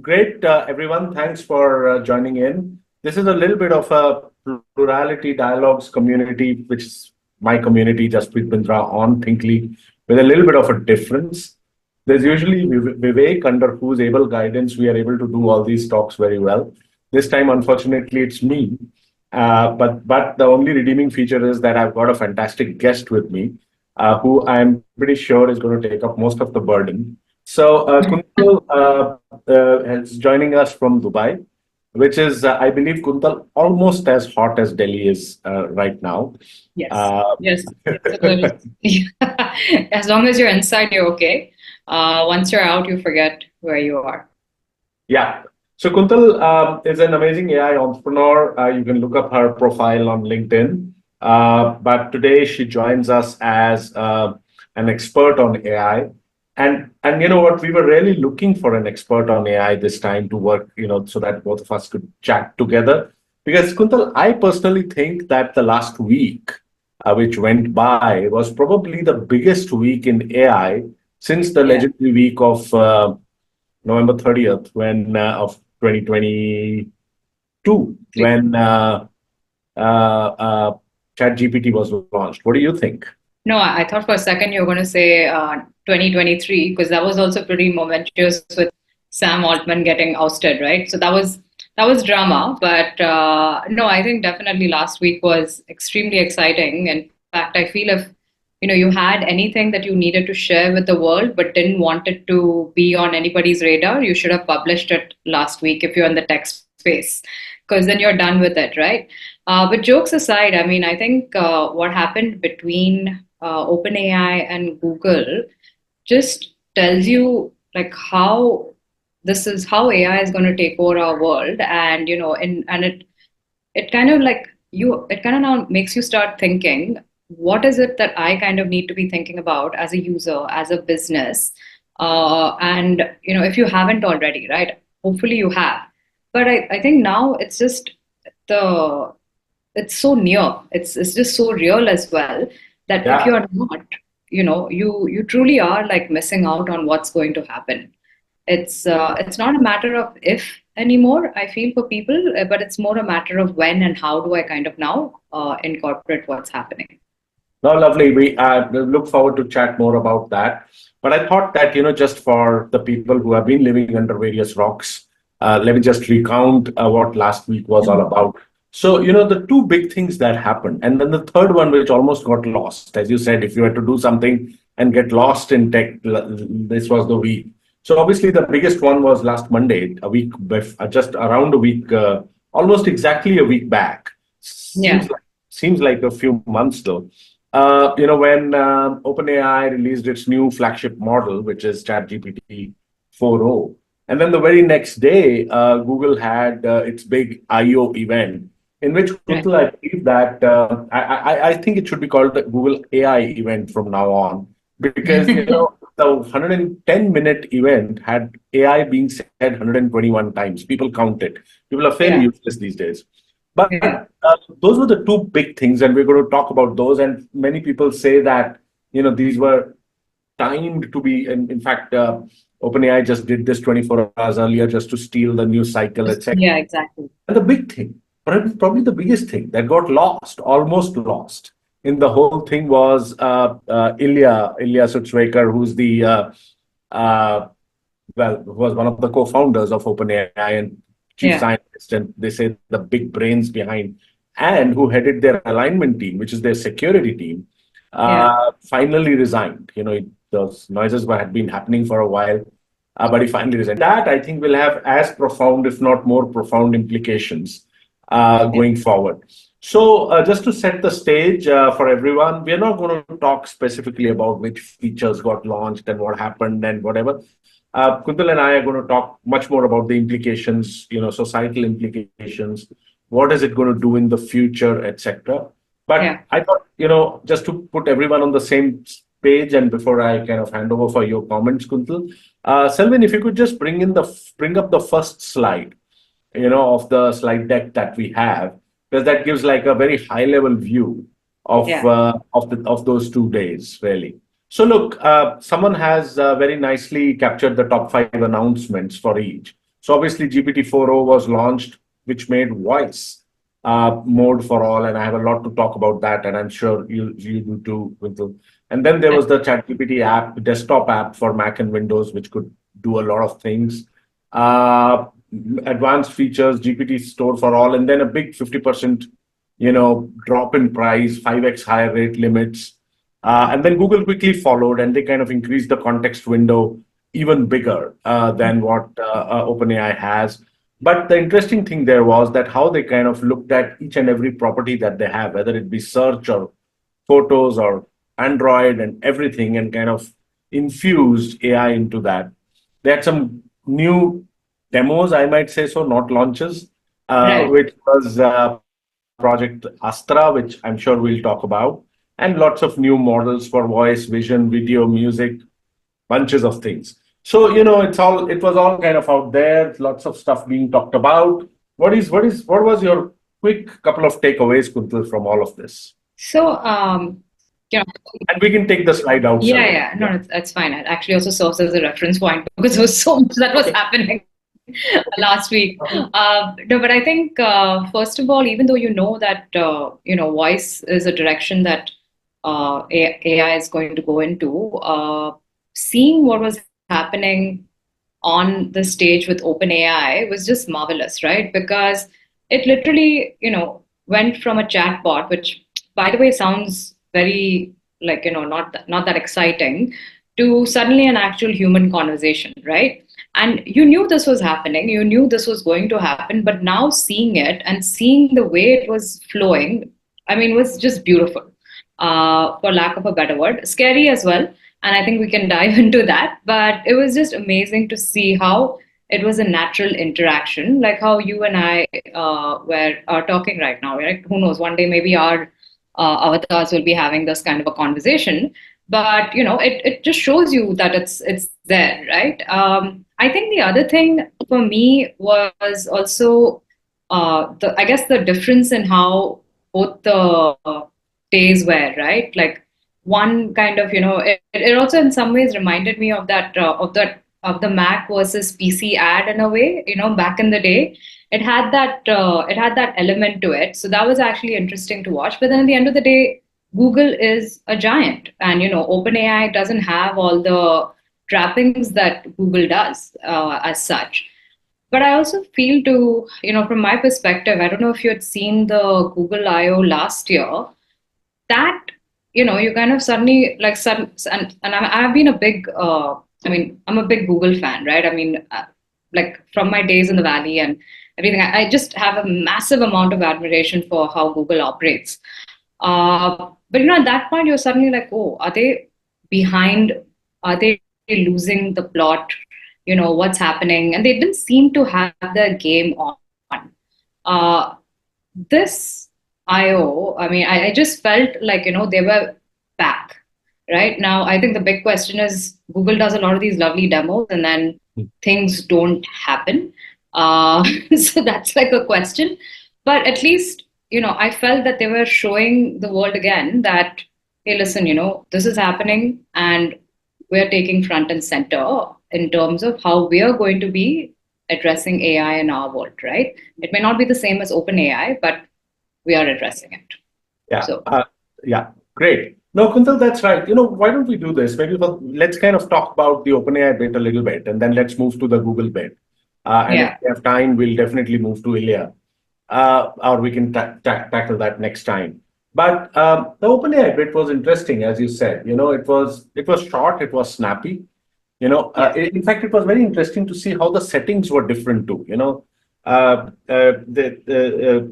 Great, everyone. Thanks for joining in. This is a little bit of a plurality dialogues community, which is my community, Jasprit Bindra on Thinkly, with a little bit of a difference. There's usually Vivek, under whose able guidance we are able to do all these talks very well. This time, unfortunately, it's me. But the only redeeming feature is that I've got a fantastic guest with me, who I'm pretty sure is going to take up most of the burden. Kuntal is joining us from Dubai, which is, I believe, Kuntal, almost as hot as Delhi is right now. Yes, Uh, yes, it's a little. As long as you're inside, you're okay. Once you're out, you forget where you are. yeah. So Kuntal is an amazing AI entrepreneur. You can look up her profile on LinkedIn. But today she joins us as an expert on AI. And you know what? We were really looking for an expert on AI this time to work, so that both of us could chat together. Because Kuntal, I personally think that the last week, which went by, was probably the biggest week in AI since the Yeah, legendary week of November 30th, when of 2022, when uh, uh, ChatGPT was launched. What do you think? no, I thought for a second you were going to say 2023 because that was also pretty momentous with Sam Altman getting ousted, right? So that was drama, but no, I think definitely last week was extremely exciting. In fact, I feel if you had anything that you needed to share with the world but didn't want it to be on anybody's radar, you should have published it last week if you're in the tech space, because then you're done with it, right? But jokes aside, I mean, I think what happened between OpenAI and Google just tells you like how this is how AI is going to take over our world, and it kind of like it kind of now makes you start thinking, what is it that I kind of need to be thinking about as a user, as a business, and if you haven't already, right? Hopefully you have, but I think now it's just the it's so near. It's just so real as well that if Yeah. you're not, you truly are like missing out on what's going to happen. It's not a matter of if anymore, I feel, for people, but it's more a matter of when and how do I kind of now incorporate what's happening. No, lovely. We look forward to chat more about that. But I thought that, just for the people who have been living under various rocks, let me just recount what last week was all about. So, the two big things that happened, and then the third one, which almost got lost. As you said, if you had to do something and get lost in tech, this was the week. So, obviously, the biggest one was last Monday, just around a week, almost exactly a week back. Yeah, Seems like a few months though. When OpenAI released its new flagship model, which is ChatGPT 4.0, and then the very next day, Google had its big I/O event, in which right. Kuntal, I believe that I think it should be called the Google AI event from now on, because the 110-minute event had AI being said 121 times. People count it. People are fairly Yeah, useless these days. But yeah, those were the two big things, and we're going to talk about those. And many people say that these were timed to be. In fact, OpenAI just did this 24 hours earlier just to steal the news cycle, etc. yeah, exactly. And the big thing, probably the biggest thing that got lost, almost lost in the whole thing was Ilya Sutskever, who's the uh, who was one of the co-founders of OpenAI and chief Yeah, scientist, and they say the big brains behind, and who headed their alignment team, which is their security team, yeah, finally resigned. Those noises had been happening for a while, but he finally resigned. That, I think, will have as profound, if not more profound, implications yeah, going forward. So, just to set the stage for everyone, we are not going to talk specifically about which features got launched and what happened and whatever. Kuntal and I are going to talk much more about the implications, societal implications. What is it going to do in the future, etc. But yeah. I thought, just to put everyone on the same page, and before I kind of hand over for your comments, Kuntal, Selvin, if you could just bring up the first slide, of the slide deck that we have, because that gives like a very high level view of Yeah. of those 2 days, really. So look, someone has very nicely captured the top five announcements for each. So obviously GPT-4o was launched, which made voice mode for all, and I have a lot to talk about that, and I'm sure you do too, Kuntal. And then there was the ChatGPT app, desktop app for Mac and Windows, which could do a lot of things. Uh, Advanced features, GPT Store for all, and then a big 50%, drop in price, 5x higher rate limits. And then Google quickly followed, and they kind of increased the context window even bigger than what OpenAI has. But the interesting thing there was that how they kind of looked at each and every property that they have, whether it be search or photos or Android and everything, and kind of infused AI into that. They had some new demos, I might say so, not launches, Right. which was Project Astra, which I'm sure we'll talk about, and lots of new models for voice, vision, video, music, bunches of things. So, it was all kind of out there, lots of stuff being talked about. What was your quick couple of takeaways, Kuntal, from all of this? So, you know, And we can take the slide outside. yeah, no, that's fine. It actually also serves as a reference point because there was so much that was happening last week. No, but I think first of all, even though you know that voice is a direction that AI is going to go into, seeing what was happening on the stage with OpenAI was just marvelous, right? Because it literally, went from a chatbot, which, by the way, sounds very like not that exciting, to suddenly an actual human conversation, right? And you knew this was happening, you knew this was going to happen, but now seeing it and seeing the way it was flowing, I mean, was just beautiful, for lack of a better word. Scary as well. And I think we can dive into that. But it was just amazing to see how it was a natural interaction, like how you and I were are talking right now, right? Who knows? One day maybe our avatars will be having this kind of a conversation. But it just shows you that it's there, right? I think the other thing for me was also the I guess the difference in how both the days were, right? Like one kind of it also in some ways reminded me of the Mac versus PC ad in a way. Back in the day, it had that element to it, so that was actually interesting to watch. But then at the end of the day, Google is a giant, and OpenAI doesn't have all the trappings that Google does as such. But I also feel from my perspective, I don't know if you had seen the Google I/O last year, that you kind of suddenly like and I've been a big I mean, I'm a big Google fan, right? I mean, like from my days in the valley and everything, I just have a massive amount of admiration for how Google operates. But at that point you're suddenly like, oh, are they behind? Are they losing the plot? What's happening? And they didn't seem to have their game on. uh, this IO, I mean, I just felt like, they were back. Right now, I think the big question is Google does a lot of these lovely demos and then things don't happen. So that's like a question. But at least, I felt that they were showing the world again that, hey, listen, this is happening and we're taking front and center in terms of how we are going to be addressing AI in our world, right? It may not be the same as OpenAI, but we are addressing it. Yeah. So, Yeah. Great. No, Kuntal, that's right. Why don't we do this? Maybe let's kind of talk about the OpenAI bit a little bit, and then let's move to the Google bit. And if yeah. we have time, we'll definitely move to Ilya, or we can tackle that next time. But the OpenAI bit was interesting, as you said. It was short, it was snappy. Yeah. In fact, it was very interesting to see how the settings were different too. The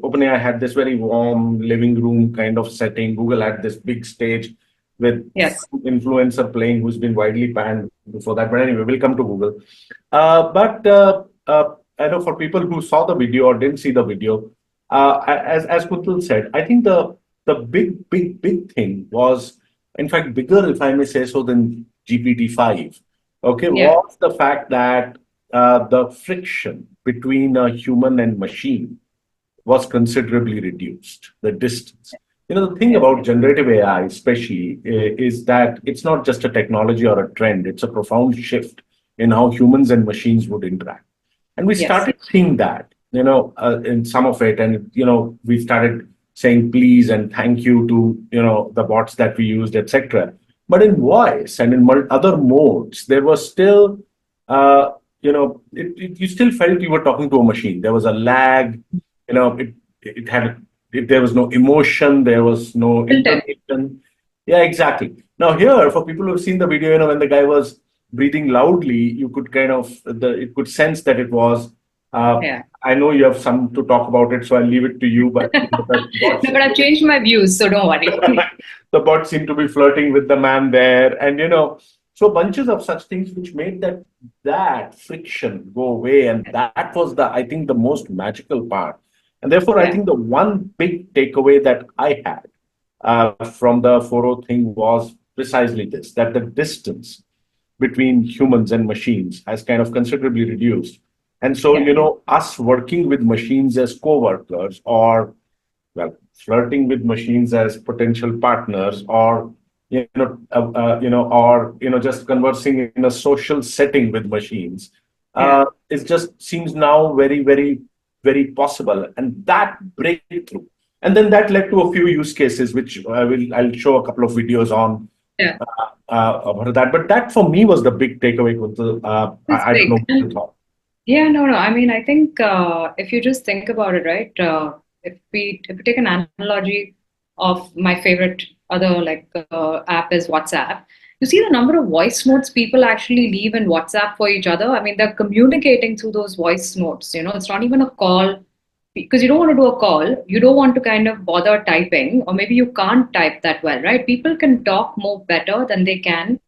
OpenAI had this very warm living room kind of setting. Google had this big stage with Yes. some influencer playing who's been widely banned before that. But anyway, we'll come to Google. But I know for people who saw the video or didn't see the video, as Kuntal said, I think the big thing was, in fact, bigger, if I may say so, than GPT-5. Okay, Yeah. was the fact that the friction between a human and machine was considerably reduced, the distance. The thing about generative AI, especially, is that it's not just a technology or a trend, it's a profound shift in how humans and machines would interact. And we Yes. started seeing that, in some of it. And, we started saying please and thank you to, the bots that we used, etc. But in voice and in other modes, there was still, you still felt you were talking to a machine. There was a lag, it had, if there was no emotion, there was no Tilted. intonation. Yeah, exactly. Now here, for people who've seen the video, when the guy was breathing loudly, you could it could sense that it was. Uh, Yeah. I know you have some to talk about it, so I'll leave it to you. But the No, but I've changed my views, so don't worry. the bot seemed to be flirting with the man there, and so bunches of such things which made that friction go away, and that was I think the most magical part. And therefore, I Yeah. think the one big takeaway that I had from the 4.0 thing was precisely this: that the distance between humans and machines has kind of considerably reduced. And so, Yeah. us working with machines as co-workers, or flirting with machines as potential partners, or just conversing in a social setting with machines, Yeah. it just seems now very, very, very possible. And that breakthrough, and then that led to a few use cases, which I'll show a couple of videos on Yeah. about that. But that for me was the big takeaway, Kuntal. It's I don't know big. what you thought. Yeah, no, no. I mean, I think if you just think about it, right? If we take an analogy of my favorite other app is WhatsApp, you see the number of voice notes people actually leave in WhatsApp for each other. I mean, they're communicating through those voice notes. It's not even a call because you don't want to do a call. You don't want to kind of bother typing, or maybe you can't type that well, right? People can talk more better than they can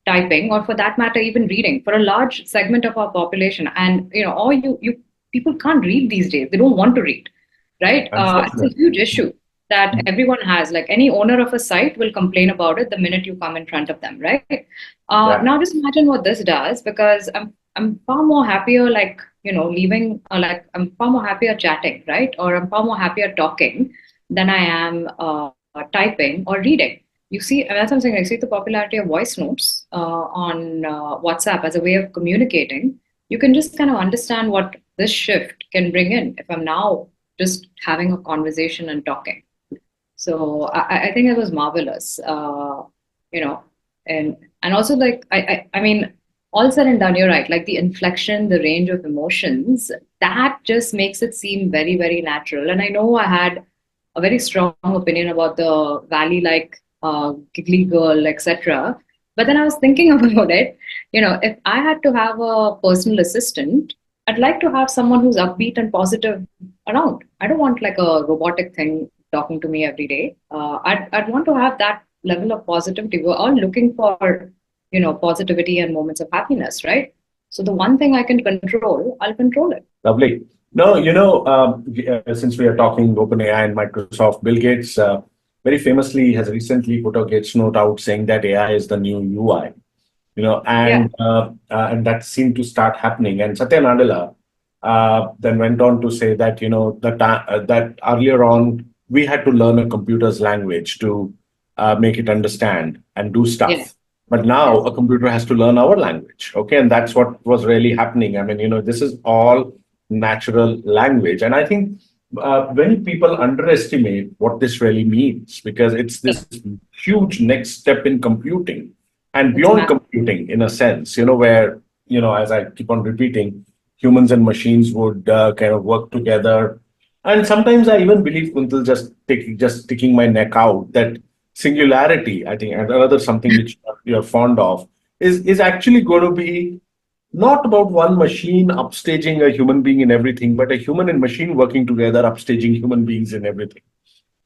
typing, or for that matter even reading, for a large segment of our population. And or you people can't read these days, they don't want to read, right? It's a Unfortunately. huge issue that everyone has. Like, any owner of a site will complain about it the minute you come in front of them, right? Yeah. Now just imagine what this does, because I'm far more happier, like, leaving, I'm far more happier chatting, right? Or I'm far more happier talking than I am typing or reading. You see, and that's something I see, the popularity of voice notes on WhatsApp as a way of communicating. You can just kind of understand what this shift can bring in if I'm now just having a conversation and talking. So I think it was marvelous, you know, and also, like, I mean, all said and done, you're right. Like, the inflection, the range of emotions, that just makes it seem very, very natural. And I know I had a very strong opinion about the Valley, like giggly girl, etc. But then I was thinking about it. If I had to have a personal assistant, I'd like to have someone who's upbeat and positive around. I don't want like a robotic thing talking to me every day. I'd want to have that level of positivity. We're all looking for, positivity and moments of happiness, right? So the one thing I can control, I'll control it. Lovely. No, since we are talking OpenAI and Microsoft, Bill Gates very famously has recently put a Gates note out saying that AI is the new UI. Yeah, And that seemed to start happening. And Satya Nadella then went on to say that that earlier on we had to learn a computer's language to make it understand and do yeah, stuff. But now yes, a computer has to learn our language. Okay, and that's what was really happening. I mean, this is all natural language, and I think many people underestimate what this really means, because it's yeah. this huge next step in computing and It's beyond math. computing, in a sense, where, as I keep on repeating, humans and machines would kind of work together. And sometimes I even believe, Kuntal, just sticking my neck out, that singularity, I think, and another something which you're fond of, is actually going to be not about one machine upstaging a human being in everything, but a human and machine working together, upstaging human beings in everything.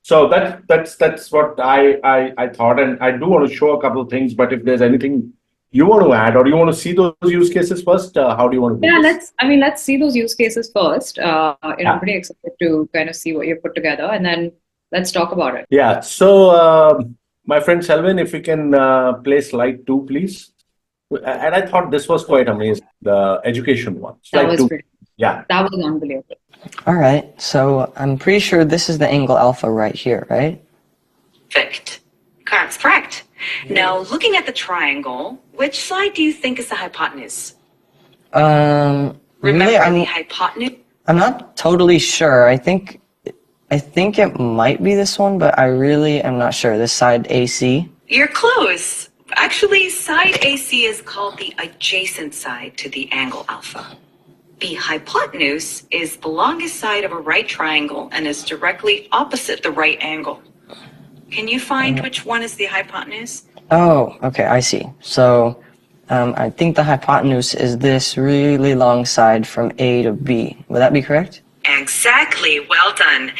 So that's what I thought, and I do want to show a couple of things. But if there's anything you want to add, or you want to see those use cases first, how do you want to do Yeah, this? let's see those use cases first. I'm Yeah, pretty excited to kind of see what you put together, and then let's talk about it. yeah. So, my friend Selvin, if you can play slide 2, please. And I thought this was quite amazing. The education one, That slide was 2. pretty, Yeah, that was unbelievable. All right, so I'm pretty sure this is the angle alpha right here, right? Perfect. That's correct. Now, looking at the triangle, which side do you think is the hypotenuse? Really, Remember the hypotenuse? I'm not totally sure. I think it might be this one, but I really am not sure. This side AC. You're close. Actually, side AC is called the adjacent side to the angle alpha. The hypotenuse is the longest side of a right triangle and is directly opposite the right angle. Can you find which one is the hypotenuse? Oh, okay, I see. So, I think the hypotenuse is this really long side from A to B. Would that be correct? Exactly. Well done.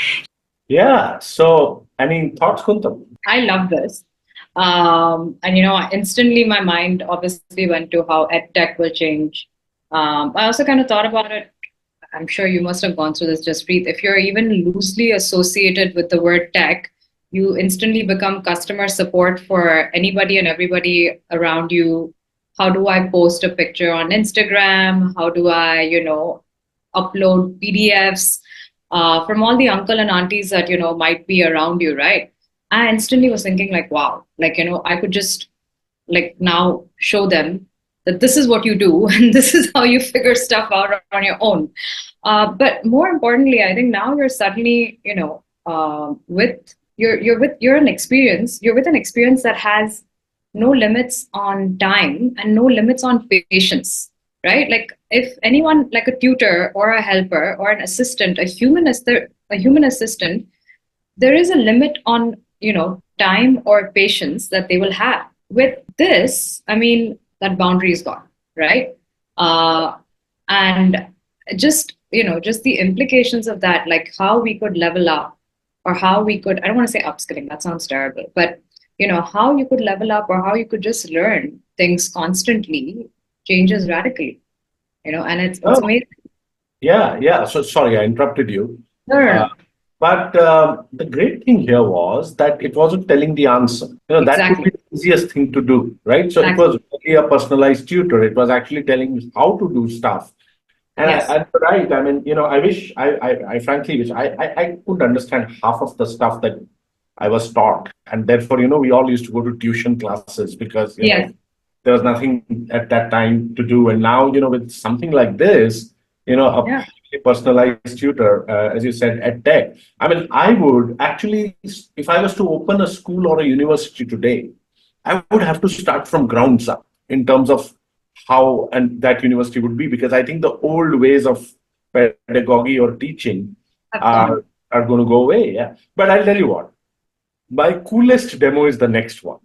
Yeah. So, I mean, thoughts, Kuntal? I love this. And instantly my mind obviously went to how EdTech will change. I also kind of thought about it. I'm sure you must have gone through this, Jaspreet. If you're even loosely associated with the word tech, you instantly become customer support for anybody and everybody around you. How do I post a picture on Instagram? How do I, upload PDFs from all the uncle and aunties that, might be around you, right? I instantly was thinking like, wow, I could just now show them that this is what you do and this is how you figure stuff out on your own. But more importantly, I think now you're suddenly, you're an experience. You're with an experience that has no limits on time and no limits on patience, right? Like if anyone, like a tutor or a helper or an assistant, a human assistant, there is a limit on time or patience that they will have. With this, I mean, that boundary is gone, right? And just the implications of that, like how we could level up, or how we could, I don't want to say upskilling, that sounds terrible, but how you could level up or how you could just learn things constantly changes radically, and it's amazing. Yeah. So sorry, I interrupted you. No. But the great thing here was that it wasn't telling the answer. That would Exactly. be the easiest thing to do, right? So it was really a personalized tutor. It was actually telling you how to do stuff. And Yes. I right. I mean, I frankly wish I couldn't understand half of the stuff that I was taught. And therefore, we all used to go to tuition classes because, Yes. there was nothing at that time to do. And now, with something like this, Yeah. a personalized tutor, as you said, at tech. I mean, I would actually, if I was to open a school or a university today, I would have to start from grounds up in terms of how and that university would be, because I think the old ways of pedagogy or teaching are going to go away. Yeah. But I'll tell you what, my coolest demo is the next one.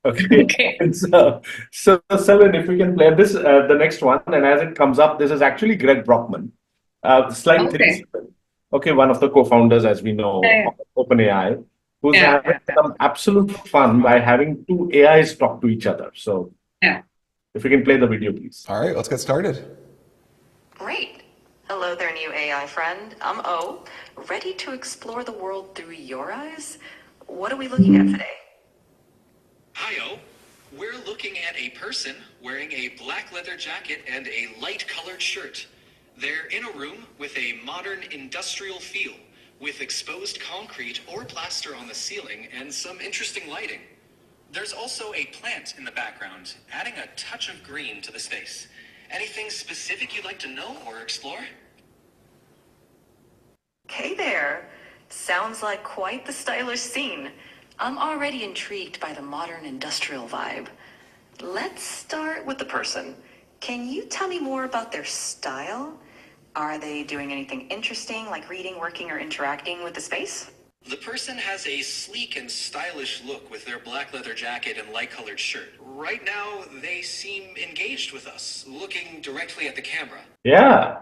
Okay. Okay. And so Selwyn, if we can play this, the next one, and as it comes up, this is actually Greg Brockman, slide Okay. 37. Okay, one of the co-founders, as we know, Yeah. of OpenAI, who's Yeah. having some absolute fun by having two AIs talk to each other. So, Yeah. if we can play the video, please. All right, let's get started. Great. Hello there, new AI friend. I'm O. Ready to explore the world through your eyes? What are we looking at today? Hi, O. We're looking at a person wearing a black leather jacket and a light-colored shirt. They're in a room with a modern industrial feel, with exposed concrete or plaster on the ceiling and some interesting lighting. There's also a plant in the background, adding a touch of green to the space. Anything specific you'd like to know or explore? Hey there. Sounds like quite the stylish scene. I'm already intrigued by the modern industrial vibe. Let's start with the person. Can you tell me more about their style? Are they doing anything interesting, like reading, working, or interacting with the space? The person has a sleek and stylish look with their black leather jacket and light-colored shirt. Right now, they seem engaged with us, looking directly at the camera. Yeah.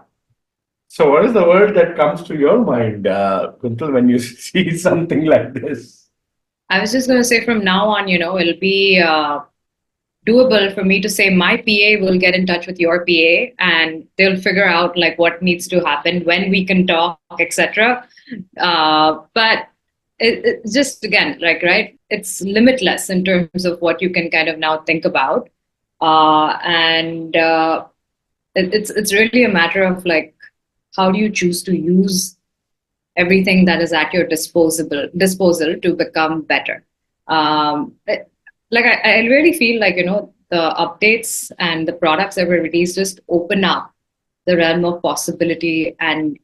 So, what is the word that comes to your mind, Kuntal, when you see something like this? I was just going to say from now on, it'll be doable for me to say my PA will get in touch with your PA and they'll figure out like what needs to happen, when we can talk, etc. But it's just, again, right, it's limitless in terms of what you can kind of now think about. And it's really a matter of like, how do you choose to use everything that is at your disposal to become better? Like I really feel like, the updates and the products that were released just open up the realm of possibility, and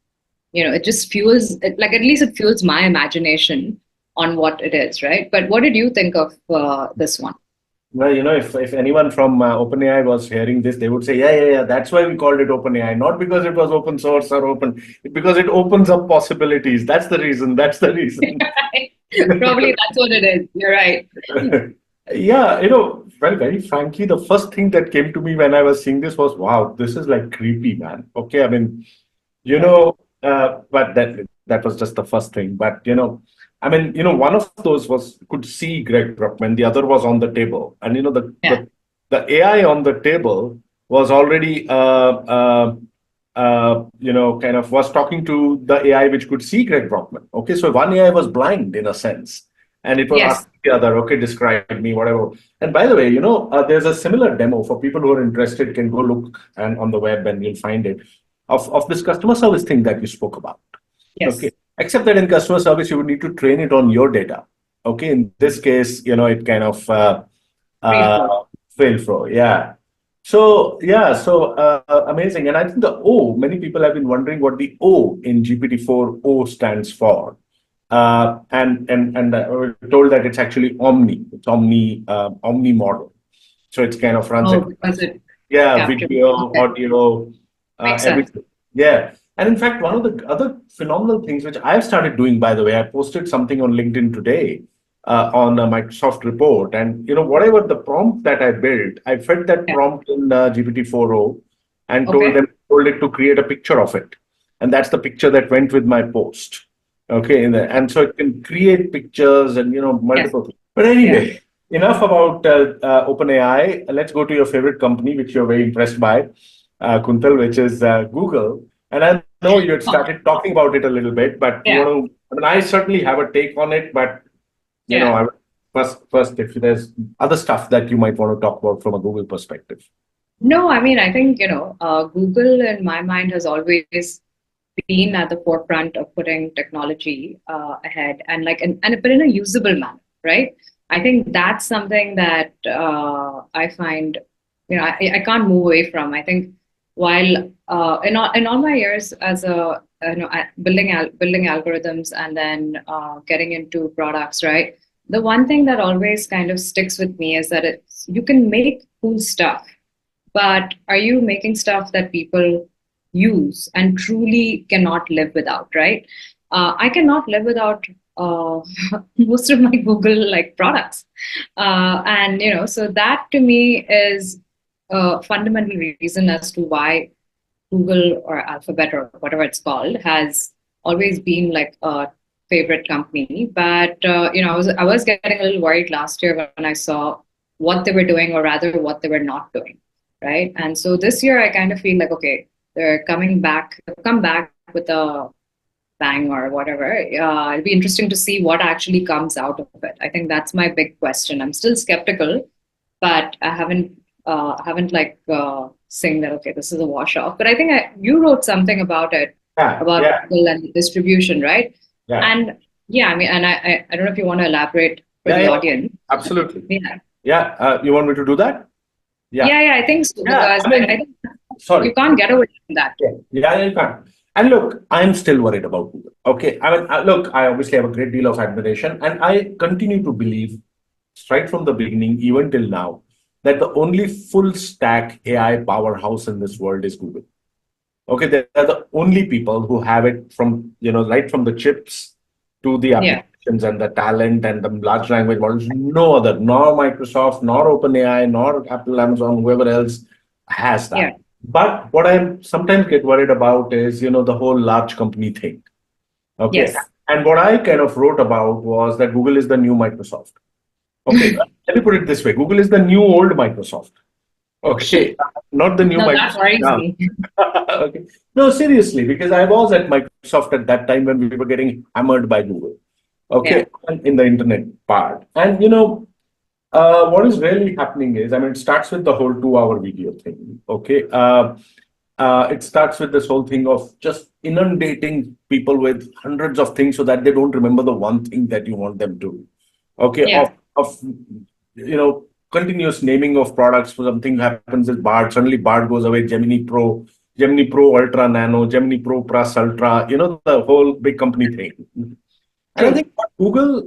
it just fuels like, at least it fuels my imagination on what it is, right? But what did you think of this one? Well, if anyone from OpenAI was hearing this, they would say, yeah. That's why we called it OpenAI, not because it was open source or open, because it opens up possibilities. That's the reason. That's the reason. Probably that's what it is. You're right. Yeah, well, very frankly, the first thing that came to me when I was seeing this was, wow, this is like creepy, man. Okay, I mean, but that was just the first thing. But I mean, one of those was could see Greg Brockman, the other was on the table, and Yeah. the AI on the table was already kind of was talking to the AI which could see Greg Brockman. Okay, so one AI was blind in a sense, and it was Yes. asking the other, okay, describe me, whatever. And by the way, there's a similar demo for people who are interested, can go look and on the web and you'll find it of this customer service thing that you spoke about. Yes. Okay. Except that in customer service, you would need to train it on your data. Okay. In this case, it kind of Free flow. fail through. Yeah. So amazing. And I think the O, many people have been wondering what the O in GPT-4 O stands for. And we're told that it's actually Omni. It's Omni model. So it's kind of runs Oh, it. because it Yeah, captured. video, Okay. audio, Makes sense. everything. Yeah. And in fact, one of the other phenomenal things which I've started doing, by the way, I posted something on LinkedIn today on a Microsoft report. And, whatever the prompt that I built, I fed that Yeah. prompt in GPT-4o and Okay. told it to create a picture of it. And that's the picture that went with my post. Okay. And so it can create pictures and, Yes. multiple things. But Yeah. anyway, enough about OpenAI. Let's go to your favorite company, which you're very impressed by, Kuntal, which is Google. And I know you had started talking about it a little bit, but you Yeah. want to, I mean, I certainly have a take on it, but, Yeah. I first, if there's other stuff that you might want to talk about from a Google perspective. No, I mean, I think, Google in my mind has always been at the forefront of putting technology ahead, and but in a usable manner, right? I think that's something that I find, I can't move away from. I think while in all my years as a building algorithms and then getting into products, right? The one thing that always kind of sticks with me is that you can make cool stuff, but are you making stuff that people use and truly cannot live without, right? I cannot live without most of my Google like products. And so that to me is a fundamental reason as to why Google or Alphabet or whatever it's called has always been like a favorite company. But I was getting a little worried last year when I saw what they were doing, or rather what they were not doing, right? And so this year I kind of feel like, okay, they're coming back, they've come back with a bang or whatever. It'll be interesting to see what actually comes out of it. I think that's my big question. I'm still skeptical, but I haven't like saying that, okay, this is a wash off. But I think you wrote something about it, Yeah, about yeah, Google and the distribution, right? yeah, And yeah, I mean, and I don't know if you want to elaborate for the yeah, audience. absolutely. Yeah. Yeah, you want me to do that? Yeah, Yeah, I think so, yeah. because I I mean, think you sorry. can't get away from that. Yeah, you can. And look, I'm still worried about Google. Okay. I mean, look, I obviously have a great deal of admiration, and I continue to believe, right from the beginning, even till now, that the only full stack AI powerhouse in this world is Google. Okay. They're the only people who have it from, right from the chips to the Yeah, applications and the talent and the large language models. No other, nor Microsoft, nor OpenAI, nor Apple, Amazon, whoever else has yeah, that. But what I sometimes get worried about is, the whole large company thing. Okay. yes. And what I kind of wrote about was that Google is the new Microsoft. Okay. Let me put it this way. Google is the new old Microsoft. Okay. Not the new No, that Microsoft worries now. me. Okay. No, seriously, because I was at Microsoft at that time when we were getting hammered by Google. Yeah, Okay. And in the internet part. And, what is really happening is, I mean, it starts with the whole 2 hour video thing. Okay. It starts with this whole thing of just inundating people with hundreds of things so that they don't remember the one thing that you want them to. Okay. yeah, of continuous naming of products. For something happens with Bard, suddenly Bard goes away. Gemini Pro Ultra Nano, Gemini Pro Plus Ultra. The whole big company thing. And I True. think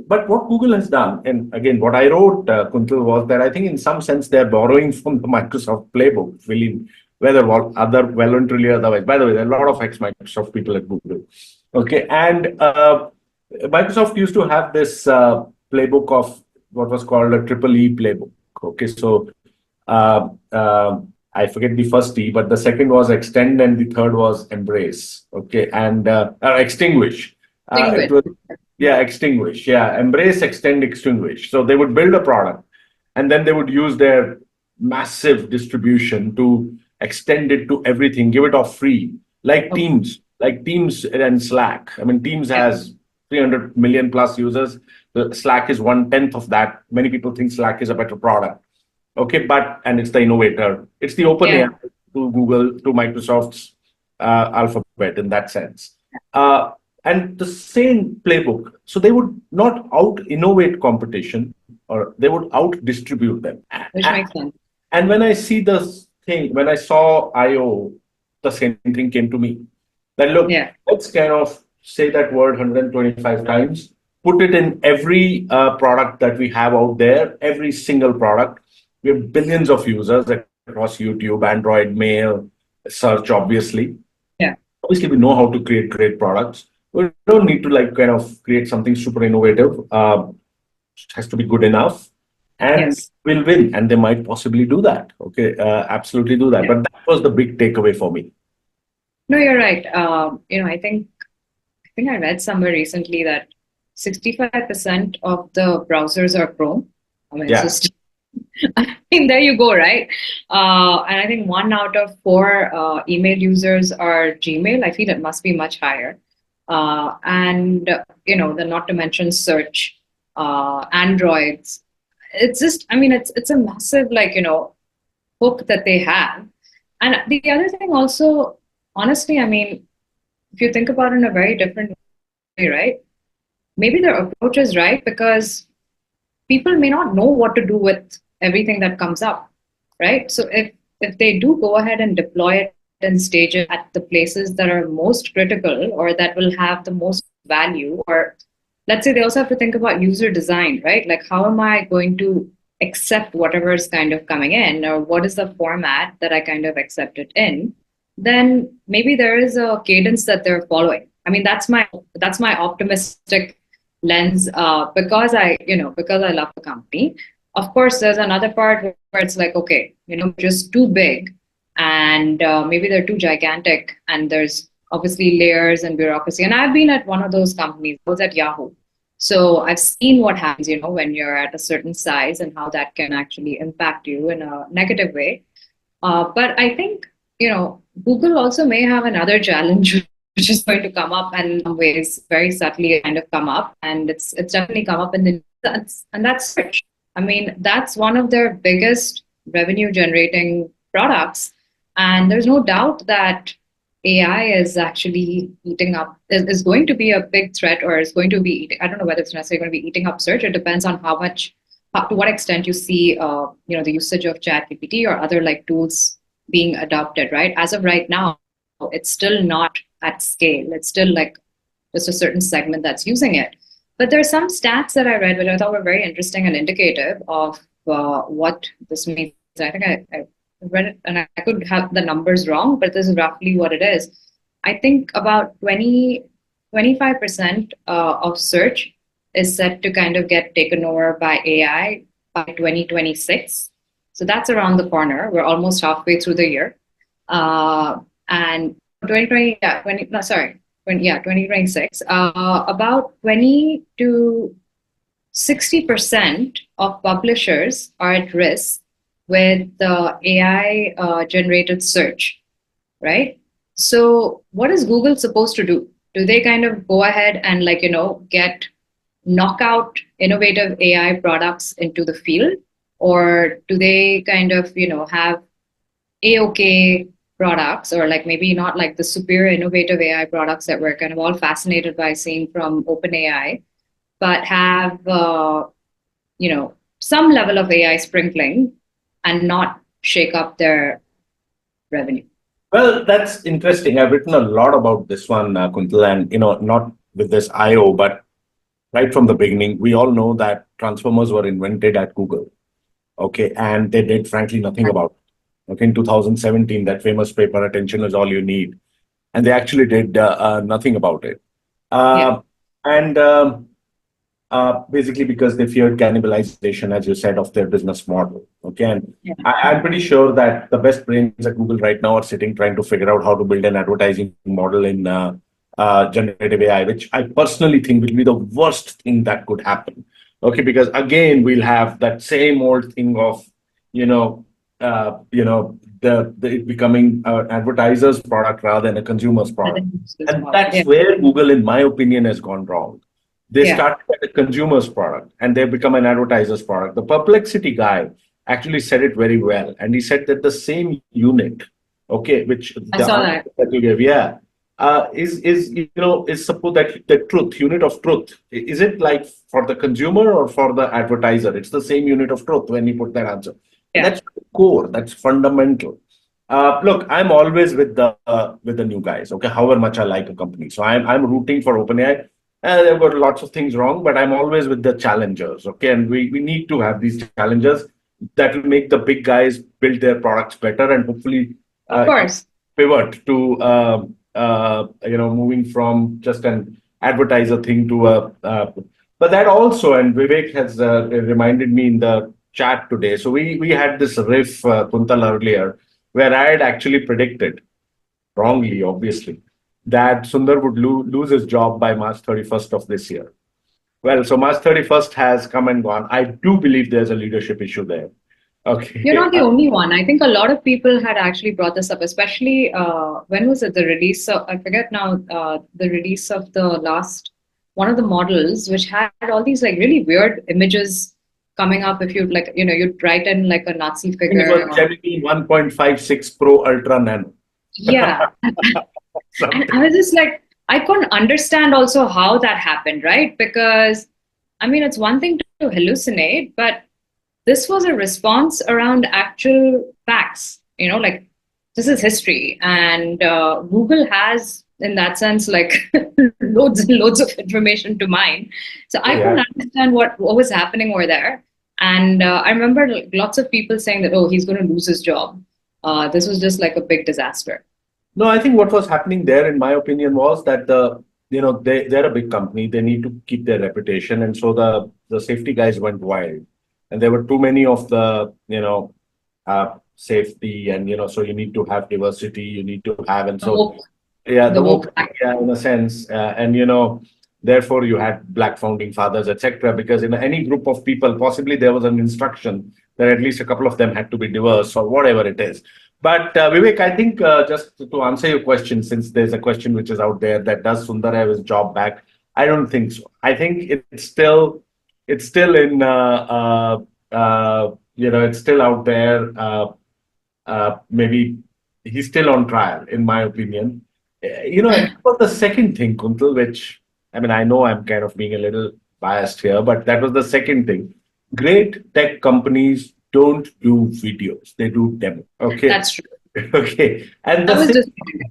what Google has done, and again, what I wrote, Kuntal, was that I think in some sense they're borrowing from the Microsoft playbook, whether other voluntarily or otherwise. By the way, there are a lot of ex-Microsoft people at Google. Okay, and Microsoft used to have this playbook of what was called a triple E playbook. Okay, so uh, I forget the first E, but the second was extend and the third was embrace. Okay, and extinguish. It Distinguished. was extinguish. Yeah, embrace, extend, extinguish. So they would build a product, and then they would use their massive distribution to extend it to everything, give it off free, Okay. like Teams and Slack. I mean, Teams Yeah. has 300 million plus users. The Slack is 1/10 of that. Many people think Slack is a better product. Okay, and it's the innovator. It's the Yeah. OpenAI to Google, to Microsoft's Alphabet in that sense. Uh, and the same playbook. So they would not out innovate competition, or they would out distribute them. Which makes sense. And when I see this thing, when I saw IO, the same thing came to me. That look, Yeah. let's kind of say that word 125 times, put it in every product that we have out there, every single product. We have billions of users across YouTube, Android, Mail, search, obviously. Yeah. Obviously, we know how to create great products. We don't need to kind of create something super innovative. It has to be good enough, and Yes. will win. And they might possibly do that. Okay, absolutely do that. Yeah. But that was the big takeaway for me. No, you're right. I think I read somewhere recently that 65% of the browsers are Chrome. I mean, it's Yeah. just, I mean, there you go, right? And I think 1 out of 4 email users are Gmail. I feel it must be much higher. And not to mention search, Androids. It's just, I mean, it's a massive, hook that they have. And the other thing also, honestly, I mean, if you think about it in a very different way, right? Maybe their approach is right because people may not know what to do with everything that comes up, right? So if they do go ahead and deploy it and stage it at the places that are most critical or that will have the most value, or let's say they also have to think about user design, right? Like, how am I going to accept whatever is kind of coming in, or what is the format that I kind of accept it in? Then maybe there is a cadence that they're following. I mean, that's my optimistic lens, because I love the company. Of course, there's another part where it's like, okay, just too big, and maybe they're too gigantic, and there's obviously layers and bureaucracy. And I've been at one of those companies. I was at Yahoo, so I've seen what happens, when you're at a certain size and how that can actually impact you in a negative way. But I think, Google also may have another challenge which is going to come up, and in some ways very subtly kind of come up, and it's definitely come up in the and that's search. I mean, that's one of their biggest revenue generating products, and there's no doubt that AI is actually eating up is going to be a big threat, or is going to be eating. I don't know whether it's necessarily going to be eating up search. It depends on to what extent you see the usage of ChatGPT or other like tools being adopted, right? As of right now, it's still not at scale. It's still like just a certain segment that's using it. But there are some stats that I read which I thought were very interesting and indicative of what this means. I think I read it, and I could have the numbers wrong, but this is roughly what it is. I think about 25% of search is set to kind of get taken over by AI by 2026. So that's around the corner. We're almost halfway through the year. And 2020, yeah, 20, no, sorry, 2026, about 20 to 60% of publishers are at risk with the AI generated search, right? So what is Google supposed to do? Do they kind of go ahead and get knockout innovative AI products into the field? Or do they kind of, have A-OK products, or like maybe not like the superior innovative AI products that we're kind of all fascinated by seeing from OpenAI, but have some level of AI sprinkling and not shake up their revenue? Well, that's interesting. I've written a lot about this one, Kuntal, and not with this IO, but right from the beginning, we all know that transformers were invented at Google. Okay, and they did frankly nothing about it. Okay, in 2017, that famous paper, "Attention is All You Need," and they actually did nothing about it. Yeah. Uh, and Basically because they feared cannibalization, as you said, of their business model. Okay, and Yeah. I'm pretty sure that the best brains at Google right now are sitting trying to figure out how to build an advertising model in generative AI, which I personally think will be the worst thing that could happen. Okay, because again, we'll have that same old thing of, you know, the it becoming an advertiser's product rather than a consumer's I product, think it's this and model. that's where Google, in my opinion, has gone wrong. They Yeah. started as a consumer's product and they become an advertiser's product. The Perplexity guy actually said it very well. And he said that the same unit, okay, which I the saw answer that. that you gave, yeah, is suppose that the truth, unit of truth. Is it like for the consumer or for the advertiser? It's the same unit of truth when you put that answer. And Yeah. that's core, that's fundamental. Look, I'm always with the new guys, okay, however much I like a company. So I'm rooting for OpenAI. They've got lots of things wrong, but I'm always with the challengers. Okay, and we need to have these challengers that will make the big guys build their products better and hopefully Of course. pivot to moving from just an advertiser thing to a. But that also, and Vivek has reminded me in the chat today. So we had this riff, Kuntal, earlier, where I had actually predicted wrongly, obviously, that Sundar would lose his job by March 31st of this year. Well, so March 31st has come and gone. I do believe there's a leadership issue there. You're Okay. not the only one. I think a lot of people had actually brought this up, especially when was it? The release of, I forget now, the release of the last one of the models, which had all these like really weird images coming up. If you'd like, you'd write in like a Nazi I think it figure. was Gemini 1.56 Pro Ultra Nano. Yeah. And I was just like, I couldn't understand also how that happened, right? Because, I mean, it's one thing to hallucinate, but this was a response around actual facts, like this is history. And Google has, in that sense, like loads and loads of information to mine. So I Yeah. couldn't understand what was happening over there. And I remember like, lots of people saying that, oh, he's going to lose his job. This was just like a big disaster. No, I think what was happening there, in my opinion, was that they're a big company. They need to keep their reputation, and so the safety guys went wild, and there were too many of the safety, and so you need to have diversity, you need to have, and The so woke, yeah, the the woke woke, factor. yeah, in a sense, and therefore you had black founding fathers, etc. Because in any group of people, possibly there was an instruction that at least a couple of them had to be diverse or whatever it is. But Vivek, I think just to answer your question, since there's a question which is out there that does Sundar have his job back, I don't think so. I think it's still in it's still out there. Maybe he's still on trial, in my opinion. And that was the second thing, Kuntal, which I mean, I know I'm kind of being a little biased here, but that was the second thing. Great tech companies don't do videos; they do demo. Okay, That's true. okay, and I the was same, just,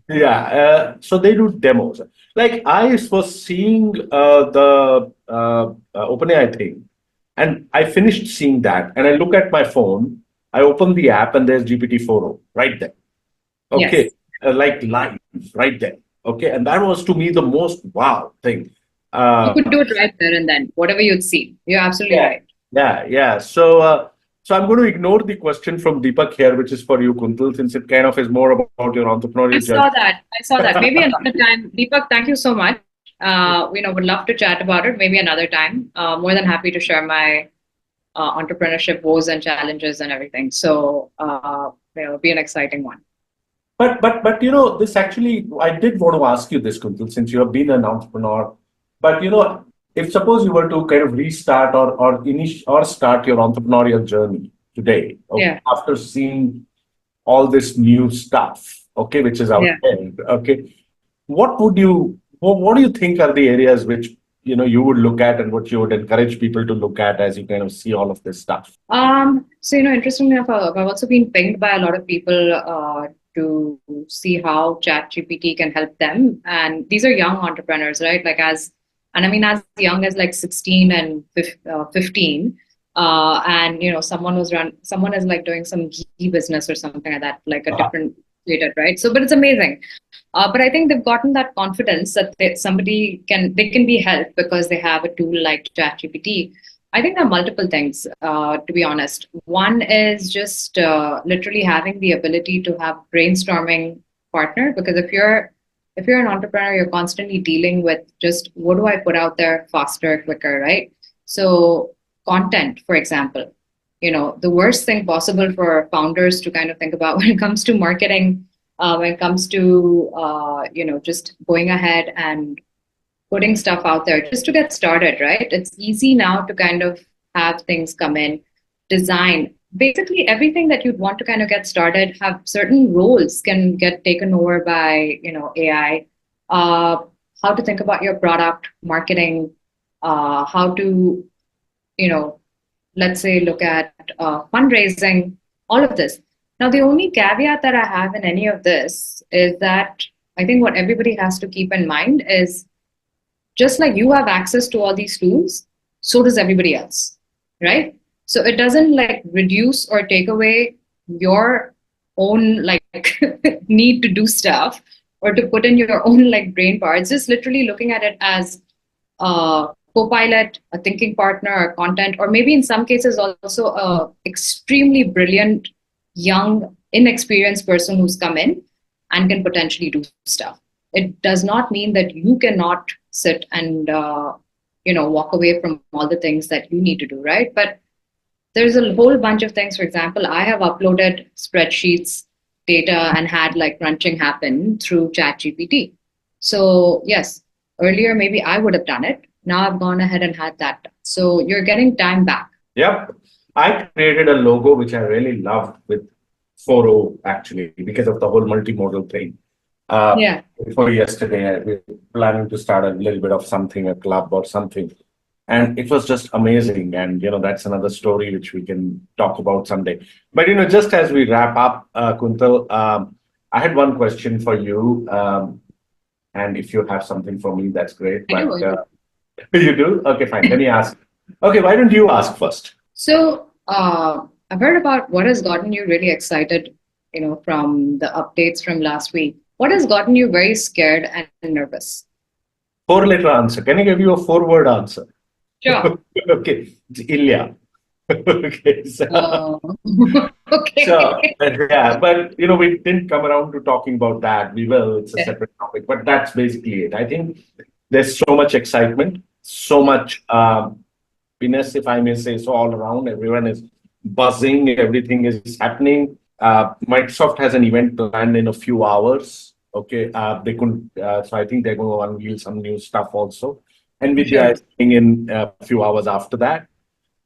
yeah. So they do demos. Like I was seeing the OpenAI thing, and I finished seeing that, and I look at my phone. I open the app, and there's GPT-4 right there. Okay, yes. like live right there. Okay, and that was to me the most wow thing. You Uh, could do it right there and then, whatever you'd see. You're absolutely yeah, right. yeah. So I'm going to ignore the question from Deepak here, which is for you, Kuntal, since it kind of is more about your I entrepreneurial journey. saw that. I saw that. Maybe another time. Deepak, thank you so much. Would love to chat about it. Maybe another time. More than happy to share my entrepreneurship woes and challenges and everything. So, it'll be an exciting one. But this actually, I did want to ask you this, Kuntal, since you have been an entrepreneur. But if suppose you were to kind of restart or start your entrepreneurial journey today, okay, Yeah. after seeing all this new stuff, okay, which is out Yeah. there, okay, what do you think are the areas which you would look at and what you would encourage people to look at as you kind of see all of this stuff? So, interestingly enough, I've also been pinged by a lot of people to see how ChatGPT can help them. And these are young entrepreneurs, right? And I mean, as young as like 16 and 15. And, someone is like doing some ghee business or something like that, like a different related, right? So, but it's amazing. But I think they've gotten that confidence that they can be helped because they have a tool like ChatGPT. I think there are multiple things, to be honest. One is just literally having the ability to have brainstorming partner, because if you're an entrepreneur, you're constantly dealing with just what do I put out there faster, quicker, right? So content, for example, the worst thing possible for founders to kind of think about when it comes to marketing, when it comes to just going ahead and putting stuff out there just to get started, right? It's easy now to kind of have things come in, design, basically everything that you'd want to kind of get started, have certain roles can get taken over by, AI. How to think about your product, marketing, how to, let's say, look at fundraising, all of this. Now, the only caveat that I have in any of this is that I think what everybody has to keep in mind is just like you have access to all these tools, so does everybody else, right? So it doesn't like reduce or take away your own like need to do stuff or to put in your own like brain power. It's just literally looking at it as a co-pilot, a thinking partner, a content, or maybe in some cases also a extremely brilliant, young, inexperienced person who's come in and can potentially do stuff. It does not mean that you cannot sit and walk away from all the things that you need to do, right? But there's a whole bunch of things. For example, I have uploaded spreadsheets, data, and had like crunching happen through ChatGPT. So yes, earlier maybe I would have done it. Now I've gone ahead and had that done. So you're getting time back. Yep. I created a logo which I really loved with 4O actually because of the whole multimodal thing. Yeah. Before yesterday, we were planning to start a little bit of something, a club or something. And it was just amazing. And, that's another story which we can talk about someday. But, just as we wrap up, Kuntal, I had one question for you. And if you have something for me, that's great. I But do. you do? Okay, fine. Let me ask. Okay, why don't you ask first? So I've heard about what has gotten you really excited, from the updates from last week. What has gotten you very scared and nervous? 4-letter answer. Can I give you a 4-word answer? Sure. Okay, it's Ilya. Okay, Okay. so yeah, but we didn't come around to talking about that. We will. It's a Yeah. separate topic, but that's basically it. I think there's so much excitement, so much happiness, if I may say so, all around. Everyone is buzzing. Everything is happening. Microsoft has an event planned in a few hours. Okay, they couldn't. So I think they're going to unveil some new stuff also. NVIDIA is coming in a few hours after that.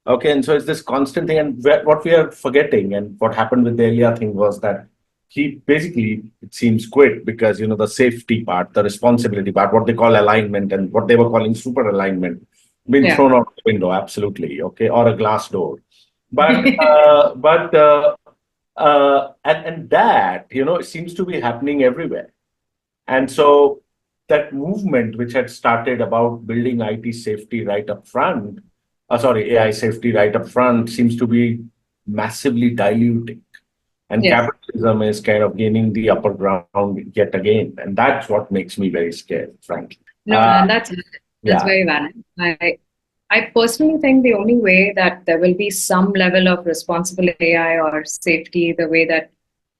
Okay, and so it's this constant thing. And what we are forgetting, and what happened with the Elia thing was that he basically, it seems, quit because, the safety part, the responsibility part, what they call alignment and what they were calling super alignment, been thrown out the window, absolutely. Okay, or a glass door. But, and that, it seems to be happening everywhere. And so that movement, which had started about building IT safety right up front, AI safety right up front, seems to be massively diluting. And capitalism is kind of gaining the upper ground yet again. And that's what makes me very scared, frankly. No, and that's very valid. I personally think the only way that there will be some level of responsible AI or safety, the way that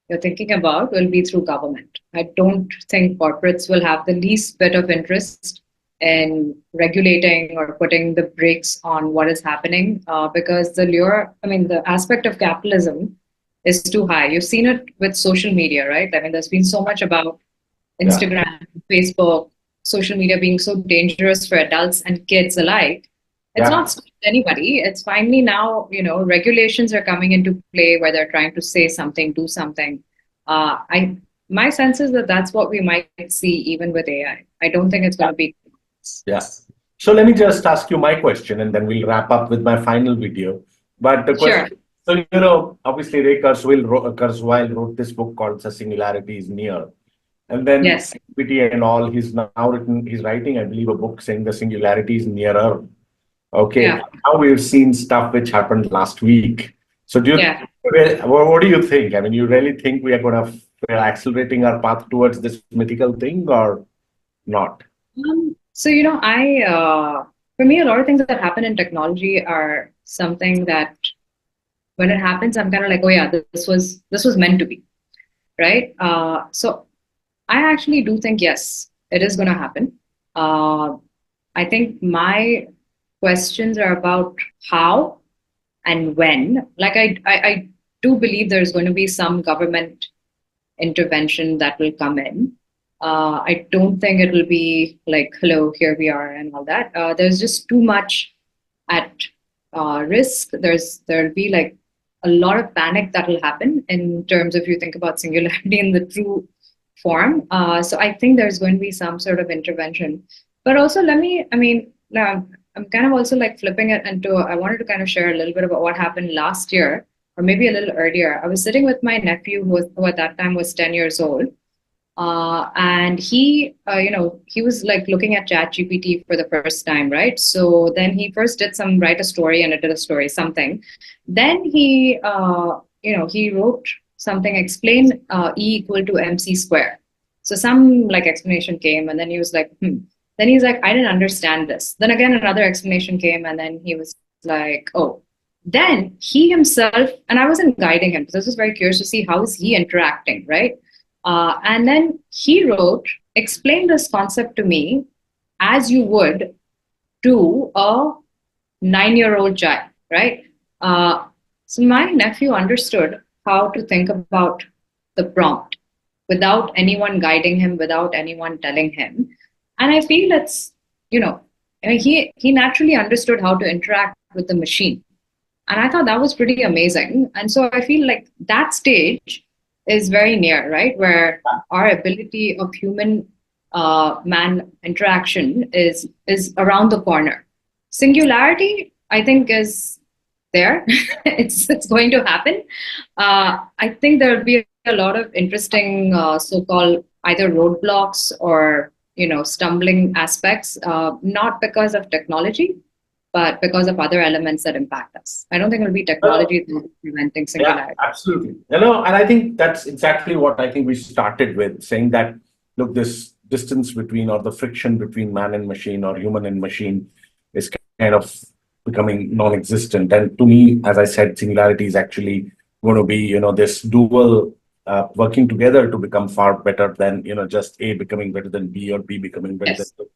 you're thinking about, will be through government. I don't think corporates will have the least bit of interest in regulating or putting the brakes on what is happening because the aspect of capitalism is too high. You've seen it with social media, right? I mean, there's been so much about Instagram, Facebook, social media being so dangerous for adults and kids alike. It's not stopped anybody. It's finally now, regulations are coming into play where they're trying to say something, do something. My sense is that that's what we might see even with AI. I don't think it's going to be. Yeah. So let me just ask you my question, and then we'll wrap up with my final video. But the Sure. question, so you know, obviously Ray Kurzweil wrote this book called "The Singularity is Near," and then Yes. GPT and all, he's writing, I believe, a book saying the singularity is nearer. Okay, Yeah. now we've seen stuff which happened last week. So Yeah. what do you think? I mean, you really think we're accelerating our path towards this mythical thing or not? So, for me, a lot of things that happen in technology are something that when it happens, I'm kind of like, oh yeah, this was meant to be, right? So I actually do think yes, it is going to happen. Uh, I think my questions are about how and when. Like I do believe there's going to be some government intervention that will come in. I don't think it will be like, hello, here we are, and all that. There's just too much at risk. There'll be like a lot of panic that will happen in terms of if you think about singularity in the true form. So I think there's going to be some sort of intervention. But also, I'm kind of also like flipping it into, I wanted to kind of share a little bit about what happened last year, or maybe a little earlier. I was sitting with my nephew, who at that time was 10 years old. And he was like looking at ChatGPT for the first time, right? So then he first did write a story, and it did a story, something. Then he wrote something, explain E equal to MC square. So some like explanation came, and then he was like, Then he's like, I didn't understand this. Then again, another explanation came, and then he was like, oh. Then he himself, and I wasn't guiding him because I was just very curious to see how is he interacting, right? And then he wrote, explain this concept to me as you would to a 9-year-old child, right? So my nephew understood how to think about the prompt without anyone guiding him, without anyone telling him. And I feel he naturally understood how to interact with the machine. And I thought that was pretty amazing. And so I feel like that stage is very near, right? Where our ability of human man interaction is around the corner. Singularity, I think, is there. It's going to happen. I think there will be a lot of interesting so-called either roadblocks or stumbling aspects, not because of technology, but because of other elements that impact us. I don't think it'll be technology that will be preventing singularity. Yeah, absolutely. And I think that's exactly what I think we started with, saying that, look, this distance between, or the friction between man and machine or human and machine is kind of becoming non-existent. And to me, as I said, singularity is actually going to be, this dual working together to become far better than, just A becoming better than B or B becoming better Yes. than.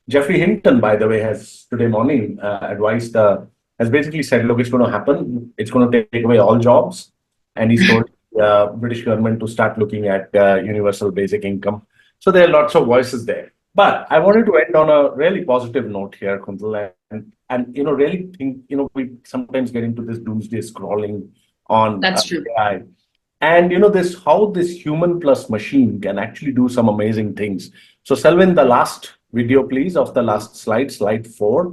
Jeffrey Hinton, by the way, has today morning has basically said, look, it's going to happen. It's going to take away all jobs. And he's told British government to start looking at universal basic income. So there are lots of voices there. But I wanted to end on a really positive note here, Kuntal, and really think, we sometimes get into this doomsday scrolling on That's true. AI. And how this human plus machine can actually do some amazing things. So Selvin, the last video, please, of the last slide 4,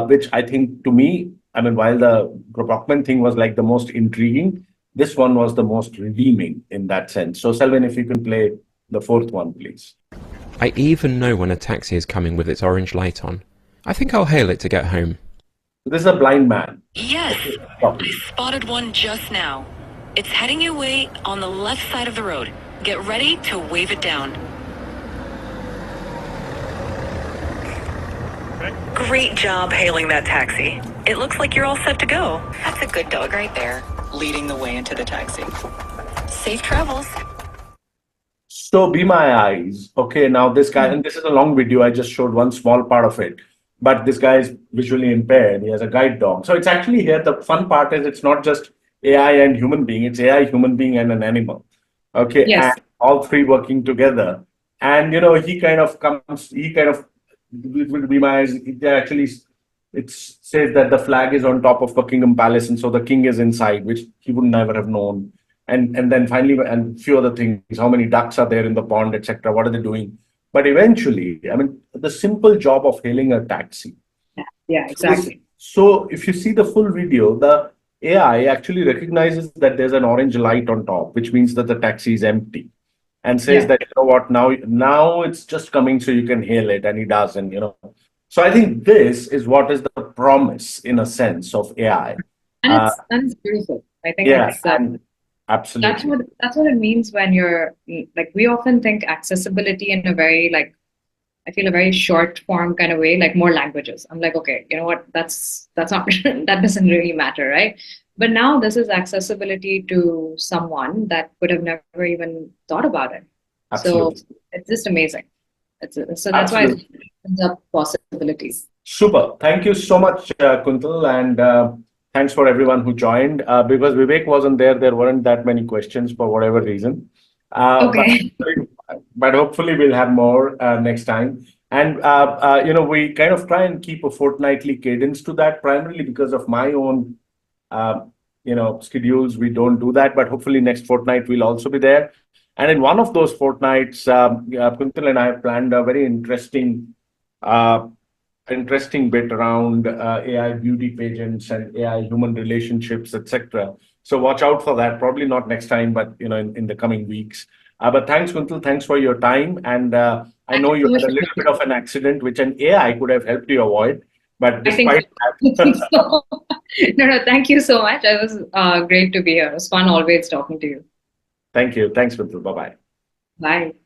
which I think to me, I mean, while the Brockman thing was like the most intriguing, this one was the most redeeming in that sense. So Selvin, if you can play the 4th one, please. I even know when a taxi is coming with its orange light on. I think I'll hail it to get home. This is a blind man. Yes, I spotted one just now. It's heading your way on the left side of the road. Get ready to wave it down. Great job hailing that taxi. It looks like you're all set to go. That's a good dog right there, leading the way into the taxi. Safe travels. So be my eyes. Okay, now this guy, and this is a long video, I just showed one small part of it. But this guy is visually impaired. He has a guide dog. So it's actually here, the fun part is it's not just AI and human being, it's AI, human being, and an animal. Okay, Yes. and all three working together. And he kind of will be my eyes. It says that the flag is on top of Buckingham Palace, and so the king is inside, which he would never have known. And then finally, and few other things, how many ducks are there in the pond, etc. What are they doing? But eventually, I mean, the simple job of hailing a taxi. Yeah, exactly. So if you see the full video, the AI actually recognizes that there's an orange light on top, which means that the taxi is empty, and says Yeah. that, you know what, now it's just coming, so you can hail it, and he does, and you know. So I think this is what is the promise, in a sense, of AI. And Uh, it's beautiful. I think yeah, it's and absolutely, that's what it means when you're like, we often think accessibility in a very like, I feel a very short form kind of way, like more languages. I'm like, okay, you know what? That's not that doesn't really matter, right? But now this is accessibility to someone that would have never even thought about it. So absolutely, it's just amazing. So that's why it absolutely. opens up possibilities. Super. Thank you so much, Kuntal, and thanks for everyone who joined. Because Vivek wasn't there, there weren't that many questions for whatever reason. But Okay. but hopefully we'll have more next time. And you know, we kind of try and keep a fortnightly cadence to that, primarily because of my own uh, you know, schedules. We don't do that, but hopefully next fortnight we'll also be there. And in one of those fortnights, Kuntal and I have planned a very uh, interesting bit around AI beauty pageants and AI human relationships, etc. So watch out for that. Probably not next time, but you know, in the coming weeks. But thanks, Kuntal. Thanks for your time. And I Thank know you you so much had a for little bit having of an accident, which an AI could have helped you avoid. But me. I think so. despite I think that, so. No, thank you so much. It was great to be here. It was fun always talking to you. thank you. Thanks, Kuntal. Bye bye. Bye.